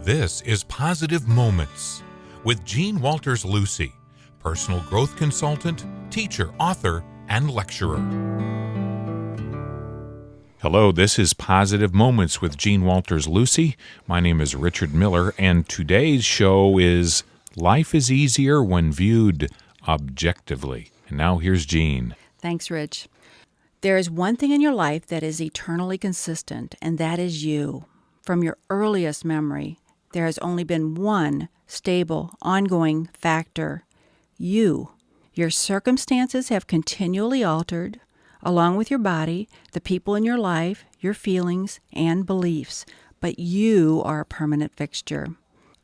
This is Positive Moments with Jean Walters Lucy, personal growth consultant, teacher, author, and lecturer. Hello, this is Positive Moments with Jean Walters Lucy. My name is Richard Miller, and today's show is Life is Easier When Viewed Objectively. And now here's Jean. Thanks, Rich. There is one thing in your life that is eternally consistent, and that is you. From your earliest memory, there has only been one stable, ongoing factor: you. Your circumstances have continually altered, along with your body, the people in your life, your feelings, and beliefs, but you are a permanent fixture.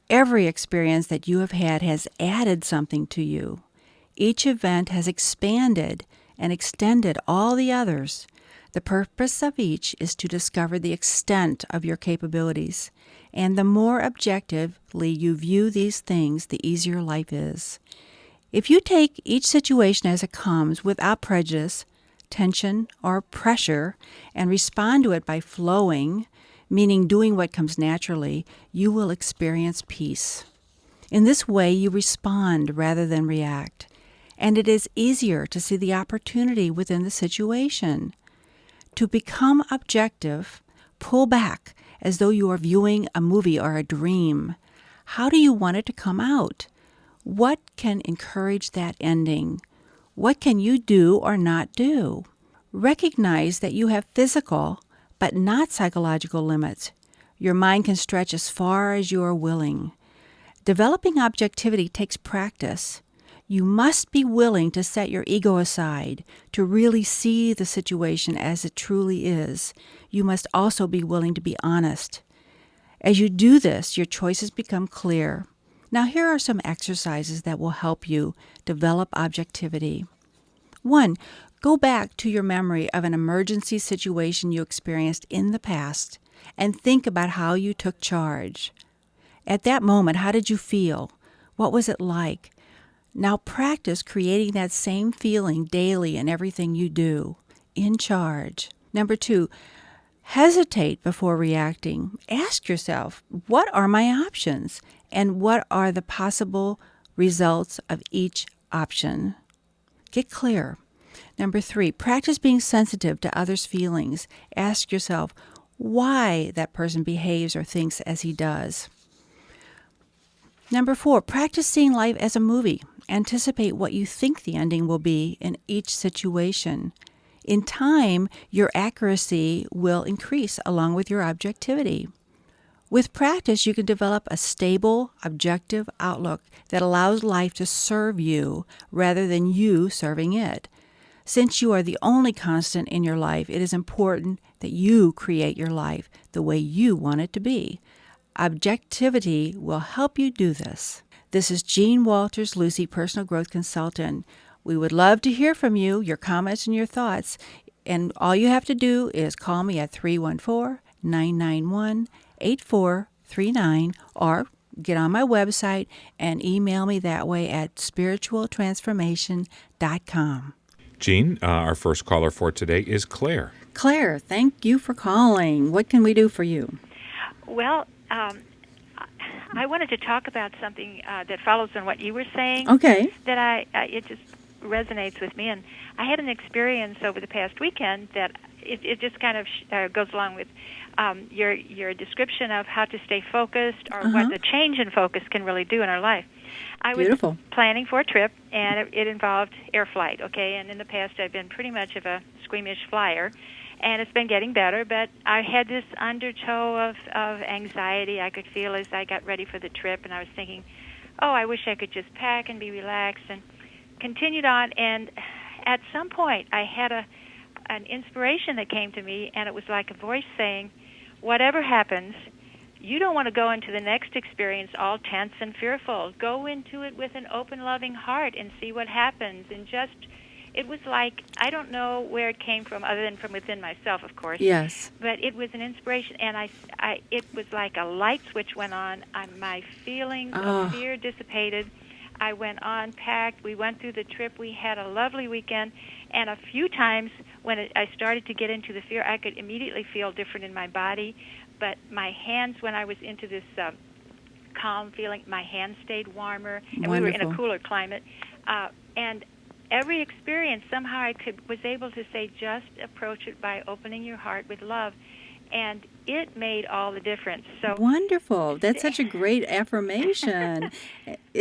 Every experience that you have had has added something to you. Each event has expanded and extended all the others. The purpose of each is to discover the extent of your capabilities, and the more objectively you view these things, the easier life is. If you take each situation as it comes without prejudice, tension, or pressure, and respond to it by flowing, meaning doing what comes naturally, you will experience peace. In this way, you respond rather than react, and it is easier to see the opportunity within the situation. To become objective, pull back as though you are viewing a movie or a dream. How do you want it to come out? What can encourage that ending? What can you do or not do? Recognize that you have physical, but not psychological limits. Your mind can stretch as far as you are willing. Developing objectivity takes practice. You must be willing to set your ego aside, to really see the situation as it truly is. You must also be willing to be honest. As you do this, your choices become clear. Now, here are some exercises that will help you develop objectivity. 1. Go back to your memory of an emergency situation you experienced in the past and think about how you took charge. At that moment, how did you feel? What was it like? Now practice creating that same feeling daily in everything you do. In charge. 2, hesitate before reacting. Ask yourself, what are my options? And what are the possible results of each option? Get clear. 3, practice being sensitive to others' feelings. Ask yourself why that person behaves or thinks as he does. 4, practice seeing life as a movie. Anticipate what you think the ending will be in each situation. In time, your accuracy will increase along with your objectivity. With practice, you can develop a stable, objective outlook that allows life to serve you rather than you serving it. Since you are the only constant in your life, it is important that you create your life the way you want it to be. Objectivity will help you do this. This is Jean Walters Lucy, personal growth consultant. We would love to hear from you, your comments and your thoughts. And all you have to do is call me at 314-991-8439 or get on my website and email me that way at spiritualtransformation.com. Jean, our first caller for today is Claire. Claire, thank you for calling. What can we do for you? Well, I wanted to talk about something that follows on what you were saying. Okay. That it just resonates with me, and I had an experience over the past weekend that it just kind of goes along with your description of how to stay focused or what the change in focus can really do in our life. I was planning for a trip, and it involved air flight. Okay, and in the past I've been pretty much of a squeamish flyer. And it's been getting better, but I had this undertow of anxiety I could feel as I got ready for the trip, and I was thinking, oh, I wish I could just pack and be relaxed, and continued on. And at some point, I had an inspiration that came to me, and it was like a voice saying, whatever happens, you don't want to go into the next experience all tense and fearful. Go into it with an open, loving heart and see what happens, and just... It was like, I don't know where it came from, other than from within myself, of course. Yes. But it was an inspiration, and it was like a light switch went on. My feelings of fear dissipated. I went on, packed. We went through the trip. We had a lovely weekend. And a few times when I started to get into the fear, I could immediately feel different in my body. But my hands, when I was into this calm feeling. My hands stayed warmer, and Wonderful. we were in a cooler climate. And every experience, somehow was able to say, just approach it by opening your heart with love. And it made all the difference. So wonderful. That's such a great affirmation.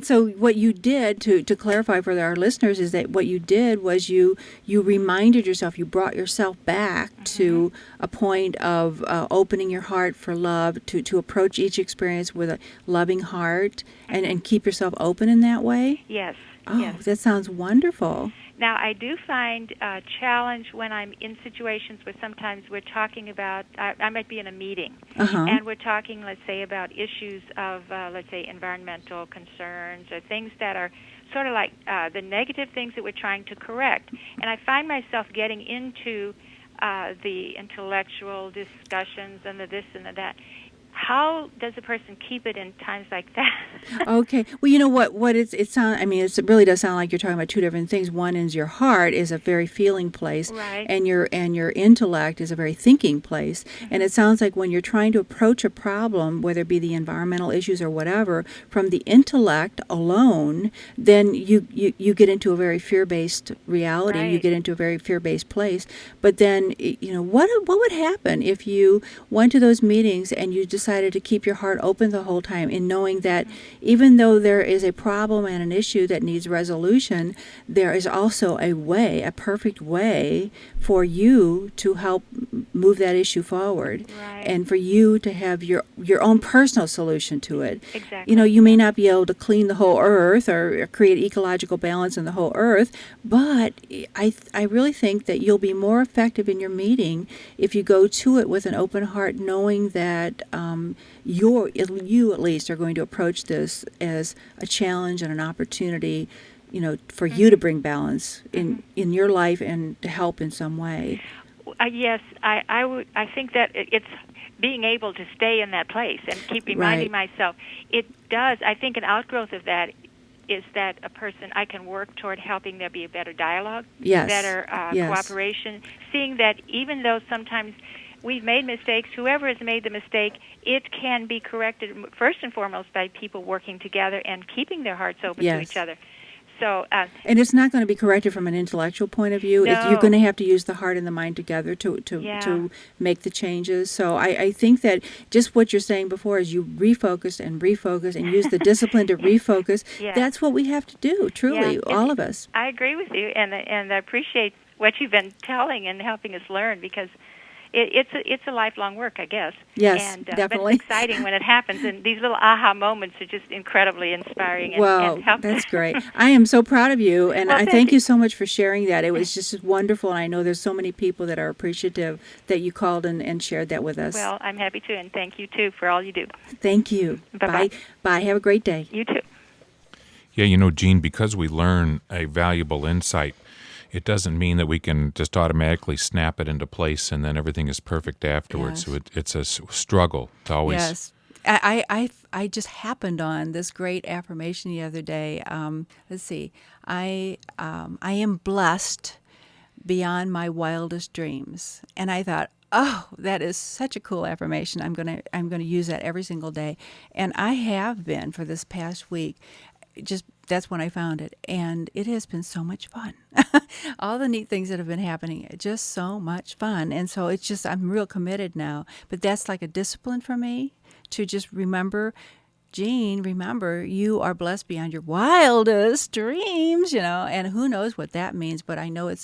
So what you did, to clarify for our listeners, is that what you did was you reminded yourself, you brought yourself back to a point of opening your heart for love, to approach each experience with a loving heart, and keep yourself open in that way? Yes. Oh, yes. that sounds wonderful. Now, I do find a challenge when I'm in situations where sometimes we're talking about, I might be in a meeting, and we're talking, let's say, about issues of, let's say, environmental concerns or things that are sort of like the negative things that we're trying to correct. And I find myself getting into the intellectual discussions and the this and the that. How does a person keep it in times like that? Okay. Well, you know what it sounds. I mean, it really does sound like you're talking about two different things. One is your heart is a very feeling place, right, and your intellect is a very thinking place. And it sounds like when you're trying to approach a problem, whether it be the environmental issues or whatever, from the intellect alone, then you get into a very fear-based reality. Right. You get into a very fear-based place. But then, what would happen if you went to those meetings and you decided to keep your heart open the whole time, in knowing that even though there is a problem and an issue that needs resolution, there is also a perfect way for you to help move that issue forward, right, and for you to have your own personal solution to it. Exactly. You may not be able to clean the whole earth or create ecological balance in the whole earth, but I really think that you'll be more effective in your meeting if you go to it with an open heart, knowing that you at least are going to approach this as a challenge and an opportunity, for you to bring balance in your life and to help in some way. Yes, I think that it's being able to stay in that place and keep reminding myself. It does. I think an outgrowth of that is that I can work toward helping there be a better dialogue, yes, better cooperation, seeing that even though sometimes we've made mistakes, whoever has made the mistake, it can be corrected first and foremost by people working together and keeping their hearts open to each other. So, and it's not going to be corrected from an intellectual point of view. No. You're going to have to use the heart and the mind together to make the changes. So I think that just what you're saying before is you refocus and use the discipline to refocus. Yeah. That's what we have to do, truly, all of us. I agree with you, and I appreciate what you've been telling and helping us learn, because it's a lifelong work, I guess. Yes, and, definitely. But it's exciting when it happens, and these little aha moments are just incredibly inspiring. Well, and that's great. I am so proud of you, and Well, I thank you so much for sharing that. It was just wonderful, and I know there's so many people that are appreciative that you called and shared that with us. Well, I'm happy to, and thank you, too, for all you do. Thank you. Bye-bye. Bye. Have a great day. You too. Yeah, Gene, because we learn a valuable insight, it doesn't mean that we can just automatically snap it into place and then everything is perfect afterwards. Yes. So it's a struggle to always. Yes. I just happened on this great affirmation the other day. Let's see. I am blessed beyond my wildest dreams. And I thought, oh, that is such a cool affirmation. I'm gonna use that every single day. And I have been for this past week. That's when I found it, and it has been so much fun. All the neat things that have been happening, just so much fun. And so I'm real committed now. But that's like a discipline for me to just remember, Jean, remember, you are blessed beyond your wildest dreams, and who knows what that means, but I know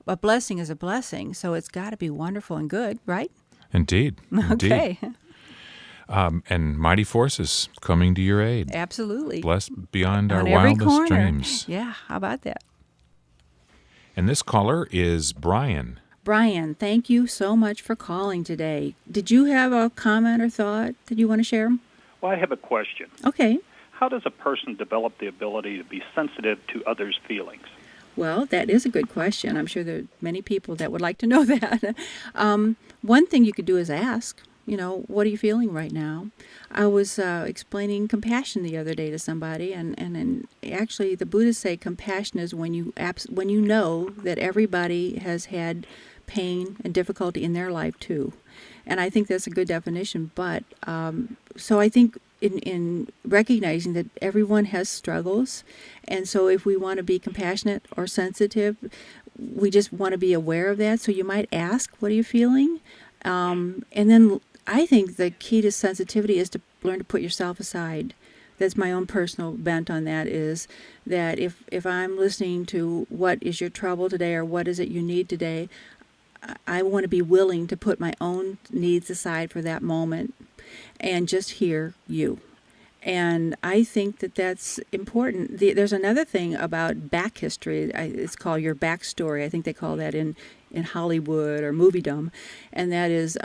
a blessing is a blessing, so it's got to be wonderful and good, right? Indeed. Okay. And mighty forces coming to your aid. Absolutely. Blessed beyond our On every wildest corner. dreams. Yeah, how about that? And this caller is Brian. Brian, thank you so much for calling today. Did you have a comment or thought that you want to share? Well, I have a question. Okay. How does a person develop the ability to be sensitive to others' feelings? Well, that is a good question. I'm sure there are many people that would like to know that. One thing you could do is ask, what are you feeling right now? I was explaining compassion the other day to somebody, and actually the Buddhists say compassion is when you know that everybody has had pain and difficulty in their life too. And I think that's a good definition. But so I think in recognizing that everyone has struggles. And so if we want to be compassionate or sensitive, we just want to be aware of that. So you might ask, what are you feeling? And then I think the key to sensitivity is to learn to put yourself aside. That's my own personal bent on that, is that if I'm listening to what is your trouble today or what is it you need today, I want to be willing to put my own needs aside for that moment and just hear you. And I think that that's important. There's another thing about back history. It's called your backstory. I think they call that in Hollywood or moviedom. And that is,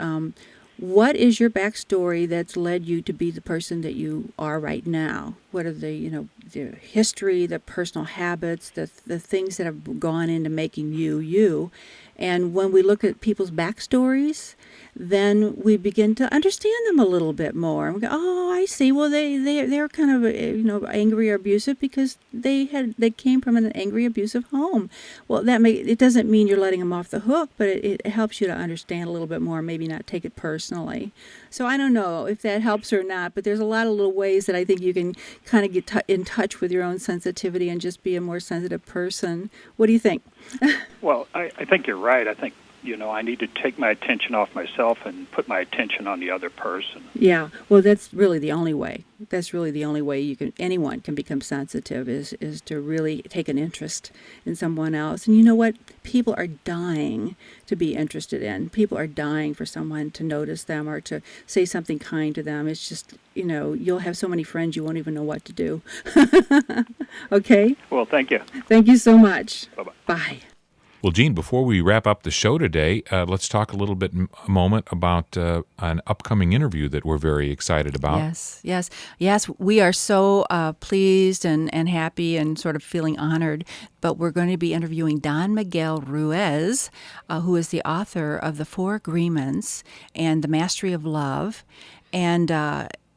what is your backstory that's led you to be the person that you are right now? What are the history, the personal habits, the things that have gone into making you, you? And when we look at people's backstories, then we begin to understand them a little bit more. And we go, oh, I see. Well, they're kind of angry or abusive because they came from an angry, abusive home. Well, it doesn't mean you're letting them off the hook, but it helps you to understand a little bit more, maybe not take it personally. So I don't know if that helps or not, but there's a lot of little ways that I think you can kind of get in touch with your own sensitivity and just be a more sensitive person. What do you think? Well, I think you're right. I think, I need to take my attention off myself and put my attention on the other person. Yeah. Well, that's really the only way. That's really the only way anyone can become sensitive is to really take an interest in someone else. And you know what? People are dying to be interested in. People are dying for someone to notice them or to say something kind to them. It's just, you'll have so many friends you won't even know what to do. Okay? Well, thank you. Thank you so much. Bye-bye. Bye. Well, Gene, before we wrap up the show today, let's talk a moment about an upcoming interview that we're very excited about. Yes. We are so pleased and happy and sort of feeling honored. But we're going to be interviewing Don Miguel Ruiz, who is the author of The 4 Agreements and The Mastery of Love. And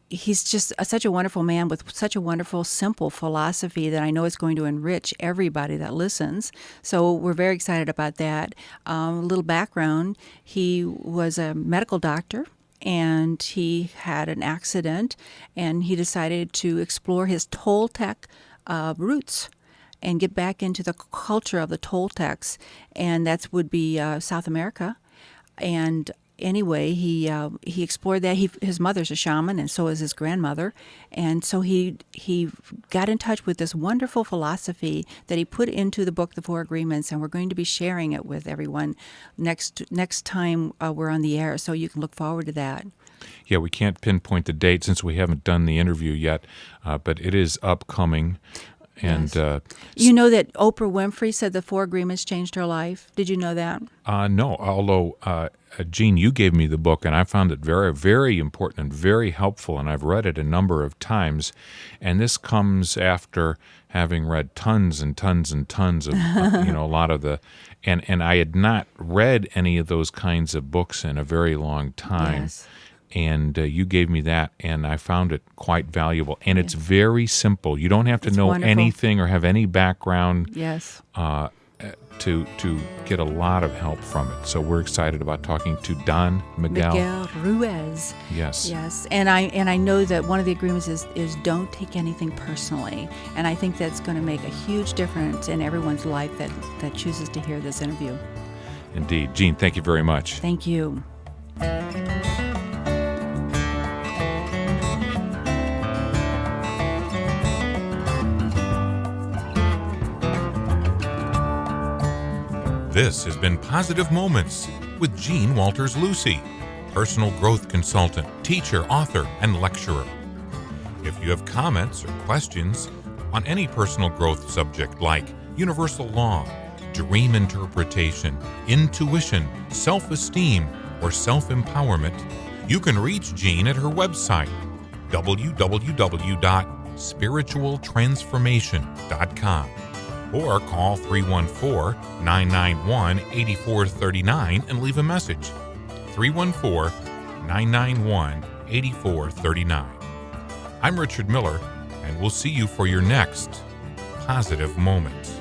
he's just such a wonderful man with such a wonderful, simple philosophy that I know is going to enrich everybody that listens. So we're very excited about that. A little background, he was a medical doctor, and he had an accident, and he decided to explore his Toltec roots and get back into the culture of the Toltecs, and that would be South America. And anyway, he explored that. His mother's a shaman, and so is his grandmother. And so he got in touch with this wonderful philosophy that he put into the book, The 4 Agreements, and we're going to be sharing it with everyone next time we're on the air, so you can look forward to that. Yeah, we can't pinpoint the date since we haven't done the interview yet, but it is upcoming. And yes. You know that Oprah Winfrey said the 4 Agreements changed her life? Did you know that? No, although, Gene, you gave me the book, and I found it very, very important and very helpful, and I've read it a number of times. And this comes after having read tons and tons and tons of, a lot of the, and I had not read any of those kinds of books in a very long time. Yes. And you gave me that, and I found it quite valuable. And it's very simple. You don't have to know wonderful. anything or have any background Yes. To get a lot of help from it. So we're excited about talking to Don Miguel Ruiz. Yes. And I know that one of the agreements is don't take anything personally. And I think that's going to make a huge difference in everyone's life that chooses to hear this interview. Indeed. Gene, thank you very much. Thank you. This has been Positive Moments with Gene Walters Lucy, personal growth consultant, teacher, author, and lecturer. If you have comments or questions on any personal growth subject like universal law, dream interpretation, intuition, self-esteem, or self-empowerment, you can reach Gene at her website, www.spiritualtransformation.com. or call 314-991-8439 and leave a message. 314-991-8439. I'm Richard Miller, and we'll see you for your next Positive Moment.